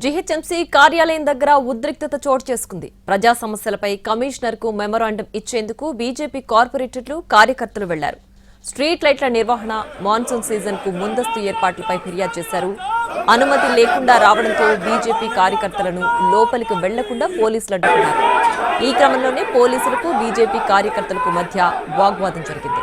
GHMC కార్యాలయం దగ్గర ఉద్రిక్తత చోటు చేసుకుంది. ప్రజా సమస్యలపై కమిషనర్ కు మెమోరాండం ఇచ్చేందుకు బీజేపీ కార్పొరేటర్లు కార్యకర్తలు వెళ్లారు. స్ట్రీట్ లైట్ల నిర్వహణ, మాన్సూన్ సీజన్ కు ముందస్తు ఏర్పాట్లపై ఫిర్యాదు చేశారు. అనుమతి లేకుండా రావడంతో బీజేపీ కార్యకర్తలను లోపలికి వెళ్లకుండా పోలీసులు అడ్డుకున్నారు. ఈ క్రమంలోనే పోలీసులకు బీజేపీ కార్యకర్తలకు మధ్య వాగ్వాదం జరిగింది.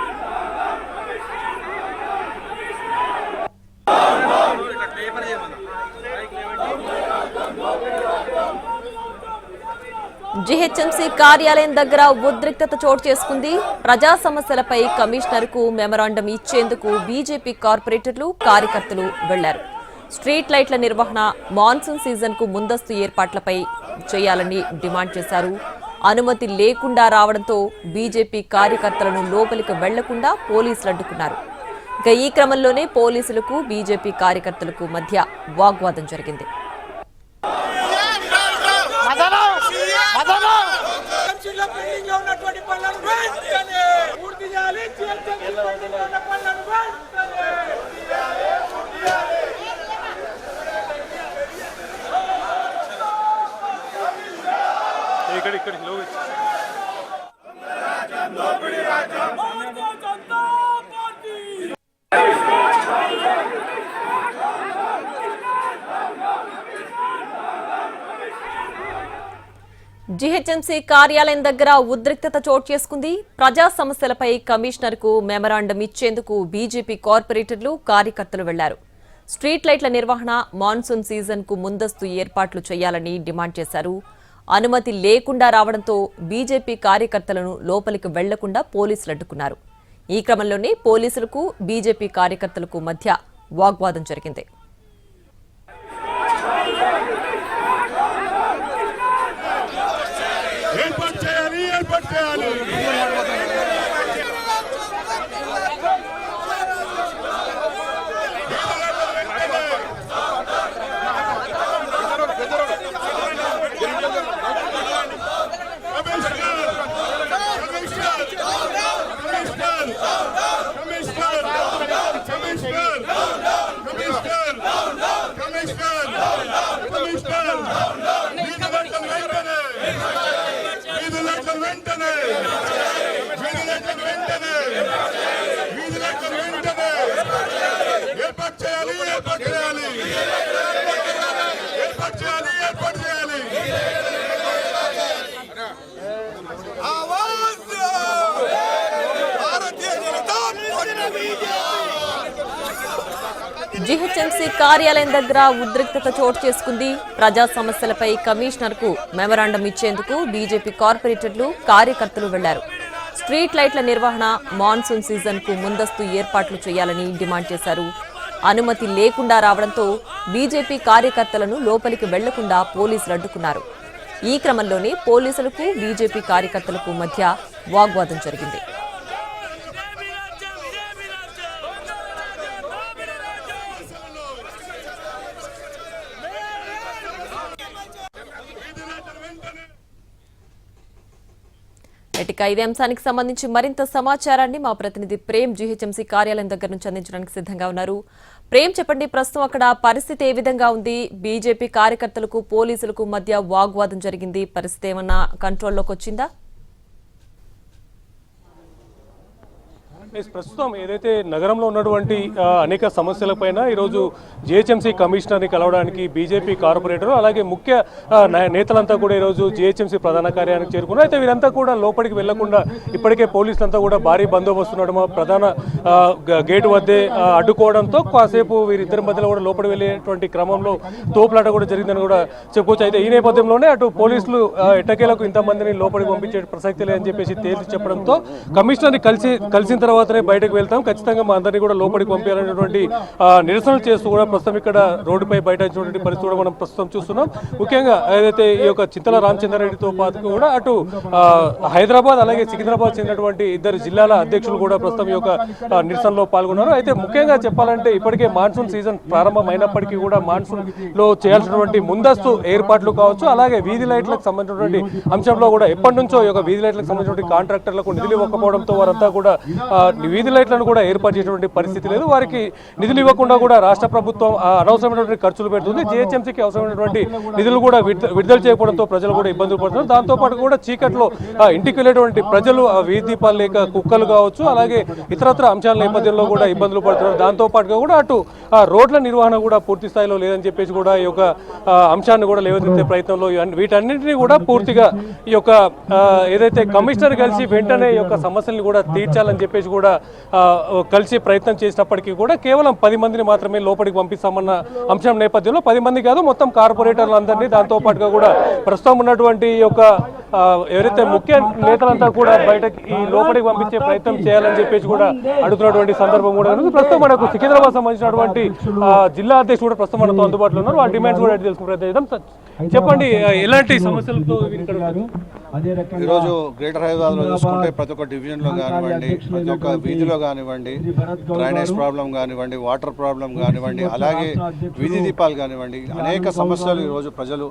జీహెచ్ఎంసీ కార్యాలయం దగ్గర ఉద్రిక్తత చోటు చేసుకుంది. ప్రజా సమస్యలపై కమిషనర్ కు మెమరాండం ఇచ్చేందుకు బీజేపీ కార్పొరేటర్లు కార్యకర్తలు వెళ్లారు. స్ట్రీట్ లైట్ల నిర్వహణ, మాన్సూన్ సీజన్ కు ముందస్తు ఏర్పాట్లపై చేయాలని డిమాండ్ చేశారు. అనుమతి లేకుండా రావడంతో బీజేపీ కార్యకర్తలను లోపలికి వెళ్లకుండా పోలీసులు అడ్డుకున్నారు. ఇక ఈ క్రమంలోనే పోలీసులకు బీజేపీ కార్యకర్తలకు మధ్య వాగ్వాదం జరిగింది. జీహెచ్ఎంసీ కార్యాలయం దగ్గర ఉద్రిక్తత చోటు చేసుకుంది. ప్రజా సమస్యలపై కమిషనర్ కు మెమరాండం ఇచ్చేందుకు బీజేపీ కార్పొరేటర్లు కార్యకర్తలు వెళ్లారు. స్ట్రీట్ లైట్ల నిర్వహణ, మాన్సూన్ సీజన్ కు ముందస్తు ఏర్పాట్లు చేయాలని డిమాండ్ చేశారు. అనుమతి లేకుండా రావడంతో బీజేపీ కార్యకర్తలను లోపలికి వెళ్లకుండా పోలీసులు అడ్డుకున్నారు. ఈ క్రమంలోనే పోలీసులకు బీజేపీ కార్యకర్తలకు మధ్య వాగ్వాదం జరిగింది. జీహెచ్ఎంసీ కార్యాలయం దగ్గర ఉద్రిక్తత చోటు చేసుకుంది. ప్రజా సమస్యలపై కమిషనర్ కు మెమరాండం ఇచ్చేందుకు బీజేపీ కార్పొరేటర్లు కార్యకర్తలు వెళ్లారు. స్ట్రీట్ లైట్ల నిర్వహణ, మాన్సూన్ సీజన్ కు ముందస్తు ఏర్పాట్లు చేయాలని డిమాండ్ చేశారు. అనుమతి లేకుండా రావడంతో బీజేపీ కార్యకర్తలను లోపలికి వెళ్లకుండా పోలీసులు అడ్డుకున్నారు. ఈ క్రమంలోనే పోలీసులకు బీజేపీ కార్యకర్తలకు మధ్య వాగ్వాదం జరిగింది. ఇక ఇదే అంశానికి సంబంధించి మరింత సమాచారాన్ని మా ప్రతినిధి ప్రేమ్ జీహెచ్ఎంసీ కార్యాలయం దగ్గర నుంచి అందించడానికి సిద్ధంగా ఉన్నారు. ప్రేమ్, చెప్పండి, ప్రస్తుతం అక్కడ పరిస్థితి ఏ విధంగా ఉంది? బీజేపీ కార్యకర్తలకు పోలీసులకు మధ్య వాగ్వాదం జరిగింది. పరిస్థితి ఏమన్నా కంట్రోల్లోకి వచ్చిందా? ప్రస్తుతం ఏదైతే నగరంలో ఉన్నటువంటి అనేక సమస్యలపైన ఈరోజు జీహెచ్ఎంసీ కమిషనర్ని కలవడానికి బీజేపీ కార్పొరేటర్ అలాగే ముఖ్య నేతలంతా కూడా ఈరోజు జీహెచ్ఎంసీ ప్రధాన కార్యాలయానికి చేరుకున్నారు. అయితే వీరంతా కూడా లోపలికి వెళ్లకుండా ఇప్పటికే పోలీసులంతా కూడా భారీ బందోబస్తు ఉండడం, ప్రధాన గేటు వద్దే అడ్డుకోవడంతో కాసేపు వీరిద్దరి మధ్యలో కూడా లోపలికి వెళ్ళేటువంటి క్రమంలో తోపులాట కూడా జరిగిందని కూడా చెప్పుకోవచ్చు. అయితే ఈ నేపథ్యంలోనే అటు పోలీసులు ఎట్టకేలకు ఇంతమందిని లోపలికి పంపించే ప్రసక్తి లేదని చెప్పేసి తేల్చి చెప్పడంతో కమిషనర్ని కలిసిన తర్వాత బయటకు వెళ్తాం, ఖచ్చితంగా మా అందరినీ కూడా లోపలికి పంపించాలనేటువంటి నిరసనలు చేస్తూ కూడా ప్రస్తుతం ఇక్కడ రోడ్డుపై బయటించినటువంటి పరిస్థితి కూడా మనం ప్రస్తుతం చూస్తున్నాం. ముఖ్యంగా ఏదైతే ఈ యొక్క చింతల రామచంద్రారెడ్డితో పాటు కూడా అటు హైదరాబాద్ అలాగే సికింద్రాబాద్ చెందినటువంటి ఇద్దరు జిల్లాల అధ్యక్షులు కూడా ప్రస్తుతం ఈ యొక్క నిరసనలో పాల్గొన్నారు. అయితే ముఖ్యంగా చెప్పాలంటే ఇప్పటికే మాన్సూన్ సీజన్ ప్రారంభమైనప్పటికీ కూడా మాన్సూన్ లో చేయాల్సినటువంటి ముందస్తు ఏర్పాట్లు కావచ్చు, అలాగే వీధి లైట్లకు సంబంధించినటువంటి అంశంలో కూడా ఎప్పటి నుంచో ఈ యొక్క వీధి లైట్లకు సంబంధించినటువంటి కాంట్రాక్టర్లకు నిధులు ఇవ్వకపోవడంతో వారంతా కూడా వీధి లైట్లను కూడా ఏర్పాటు చేసేటువంటి పరిస్థితి లేదు. వారికి నిధులు ఇవ్వకుండా కూడా రాష్ట్ర ప్రభుత్వం అనవసరమైనటువంటి ఖర్చులు పెడుతుంది. జీహెచ్ఎంసీకి అవసరమైనటువంటి నిధులు కూడా విడుదల చేయకపోవడంతో ప్రజలు కూడా ఇబ్బందులు పడుతున్నారు. దాంతోపాటు కూడా చీకట్లో ఇంటికి వెళ్ళేటువంటి ప్రజలు వీధి దీపాలు లేక కుక్కలు కావచ్చు, అలాగే ఇతరత్ర అంశాల నేపథ్యంలో కూడా ఇబ్బందులు పడుతున్నారు. దాంతోపాటుగా కూడా అటు రోడ్ల నిర్వహణ కూడా పూర్తి స్థాయిలో లేదని చెప్పేసి కూడా ఈ యొక్క అంశాన్ని కూడా లేవనెత్తే ప్రయత్నంలో వీటన్నింటినీ కూడా పూర్తిగా ఈ యొక్క ఏదైతే కమిషనర్ కలిసి వెంటనే ఈ యొక్క సమస్యల్ని కూడా తీర్చాలని చెప్పేసి కూడా కలిసి ప్రయత్నం చేసినప్పటికీ కూడా కేవలం 10 మందిని మాత్రమే లోపలికి పంపిస్తామన్న అంశం నేపథ్యంలో 10 మంది కాదు మొత్తం కార్పొరేటర్లందరినీ, దాంతోపాటుగా కూడా ప్రస్తుతం ఉన్నటువంటి ఈ యొక్క ఎవరైతే ముఖ్య నేతలంతా కూడా బయటకి ఈ లోపలికి పంపించే ప్రయత్నం చేయాలని చెప్పేసి కూడా అడుగుతున్నటువంటి సందర్భం కూడా ఉంది. ప్రస్తుతం మనకు సికింద్రాబాద్ సంబంధించినటువంటి జిల్లా అధ్యక్షుడు కూడా ప్రస్తుతం మనతో అందుబాటులో ఉన్నారు. ఆ డిమాండ్స్ కూడా తెలుసుకునే ప్రయత్నం చేద్దాం. చెప్పండి, ఎలాంటి సమస్యలతో ఈరోజు గ్రేటర్ హైదరాబాద్లో చూసుకుంటే ప్రతి ఒక్క డివిజన్లో కానివ్వండి, ప్రతి ఒక్క వీధిలో కానివ్వండి, డ్రైనేజ్ ప్రాబ్లం కానివ్వండి, వాటర్ ప్రాబ్లం కానివ్వండి, అలాగే వీధి దీపాలు కానివ్వండి, అనేక సమస్యలు ఈరోజు ప్రజలు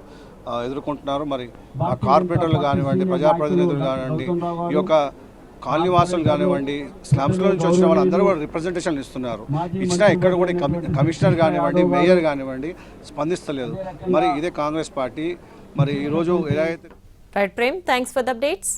ఎదుర్కొంటున్నారు. మరి ఆ కార్పొరేటర్లు కానివ్వండి, ప్రజాప్రతినిధులు కానివ్వండి, ఈ యొక్క కాలనీవాసులు కానివ్వండి, స్లమ్స్లో నుంచి వచ్చిన వాళ్ళందరూ కూడా రిప్రజెంటేషన్లు ఇస్తున్నారు. ఇచ్చినా ఇక్కడ కూడా కమిషనర్ కానివ్వండి, మేయర్ కానివ్వండి స్పందిస్తలేదు. మరి ఇదే కాంగ్రెస్ పార్టీ మరి ఈరోజు ఎలా అయితే right Prem, thanks for the updates.